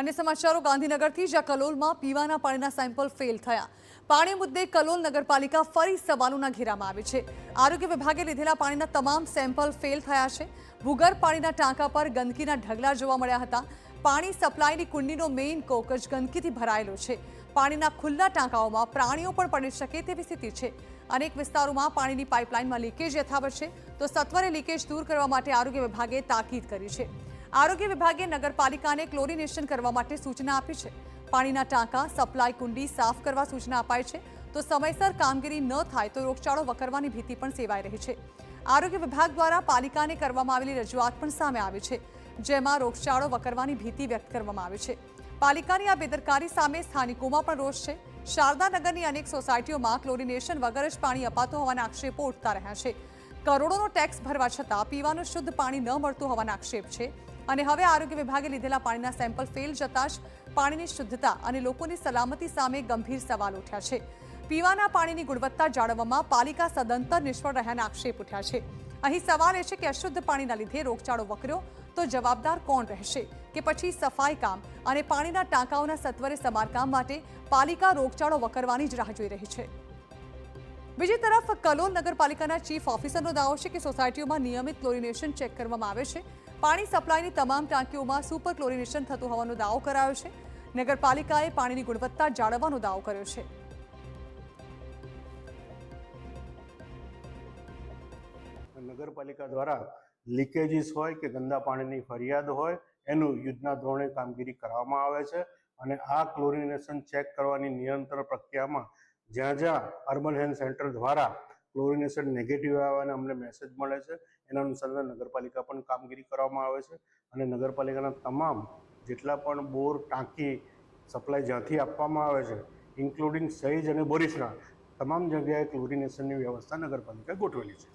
अन्य समाचारों गांधीनगरથી જ્યાં કલોલમાં પીવાના પાણીના સેમ્પલ ફેલ થયા। પાણી મુદ્દે કલોલ નગરપાલિકા ફરી સવાલોના ઘેરામાં આવી છે। આરોગ્ય વિભાગે લીધેલા પાણીના તમામ સેમ્પલ ફેલ થયા છે। ભૂગર્ભ પાણીના ટાંકા પર ગંદકીના ઢગલા જોવા મળ્યા હતા। પાણી સપ્લાયની કુંડીનો મેઇન કોક જ ગંદકીથી ભરાયેલો છે। પાણીના ખુલ્લા ટાંકાઓમાં પ્રાણીઓ પણ પડી શકે તેવી સ્થિતિ છે। અનેક વિસ્તારોમાં પાણીની પાઇપલાઇનમાં લીકેજ યથાવત છે, તો સત્વરે લીકેજ દૂર કરવા માટે આરોગ્ય વિભાગે તાકીદ કરી છે। આરોગ્ય વિભાગે નગરપાલિકાને ક્લોરિનેશન કરવા માટે સૂચના આપી છે। પાણીના ટાંકા સપ્લાય કુંડી સાફ કરવા સૂચના અપાઈ છે, તો સમયસર કામગીરી ન થાય તો રોગચાળો વકરવાની ભીતિ પણ સેવાઈ રહી છે। આરોગ્ય વિભાગ દ્વારા પાલિકાને કરવામાં આવેલી રજૂઆત પણ સામે આવી છે, જેમાં રોગચાળો વકરવાની ભીતિ વ્યક્ત કરવામાં આવી છે। પાલિકાની આ બેદરકારી સામે સ્થાનિકોમાં પણ રોષ છે। શારદાનગરની અનેક સોસાયટીઓમાં ક્લોરિનેશન વગર જ પાણી અપાતું હોવાના આક્ષેપો ઉઠતા રહ્યા છે। કરોડોનો ટેક્સ ભરવા છતાં પીવાનું શુદ્ધ પાણી ન મળતું હોવાના આક્ષેપ છે, અને હવે આરોગ્ય વિભાગે લીધેલા પાણીના સેમ્પલ ફેલ જતાં જ પાણીની શુદ્ધતા અને લોકોની સલામતી સામે ગંભીર સવાલ ઉઠ્યા છે। પીવાના પાણીની ગુણવત્તા જાળવવામાં પાલિકા સદંતર નિષ્ફળ રહ્યાના આક્ષેપ ઉઠ્યા છે। અહીં સવાલ એ છે કે અશુદ્ધ પાણીના લીધે રોગચાળો વકર્યો તો જવાબદાર કોણ રહેશે, કે પછી સફાઈ કામ અને પાણીના ટાંકાઓના સત્વરે સમારકામ માટે પાલિકા રોગચાળો વકરવાની જ રાહ જોઈ રહી છે। બીજી તરફ કલોલ નગરપાલિકાના ચીફ ઓફિસરનો દાવો છે કે સોસાયટીઓમાં નિયમિત ક્લોરિનેશન ચેક કરવામાં આવે છે। પાણી સપ્લાયની તમામ ટાંકીઓમાં સુપર ક્લોરિનેશન થતું હોવાનો દાવો કરાયો છે। નગરપાલિકાએ પાણીની ગુણવત્તા જાળવવાનો દાવો કર્યો છે। નગરપાલિકા દ્વારા લીકેજીસ હોય કે ગંદા પાણીની ફરિયાદ હોય એનું યુદ્ધના ધોરણે કામગીરી કરવામાં આવે છે, અને આ ક્લોરિનેશન ચેક કરવાની નિરંતર પ્રક્રિયામાં જ્યાં જ્યાં અર્બન હેલ્થ સેન્ટર દ્વારા ક્લોરિનેશન નેગેટિવ આવવાને અમને મેસેજ મળે છે, એના અનુસંધાને નગરપાલિકા પણ કામગીરી કરવામાં આવે છે। અને નગરપાલિકાના તમામ જેટલા પણ બોર ટાંકી સપ્લાય જ્યાંથી આપવામાં આવે છે, ઇન્ક્લુડિંગ સહીજ અને બોરિસના તમામ જગ્યાએ ક્લોરિનેશનની વ્યવસ્થા નગરપાલિકાએ ગોઠવેલી છે।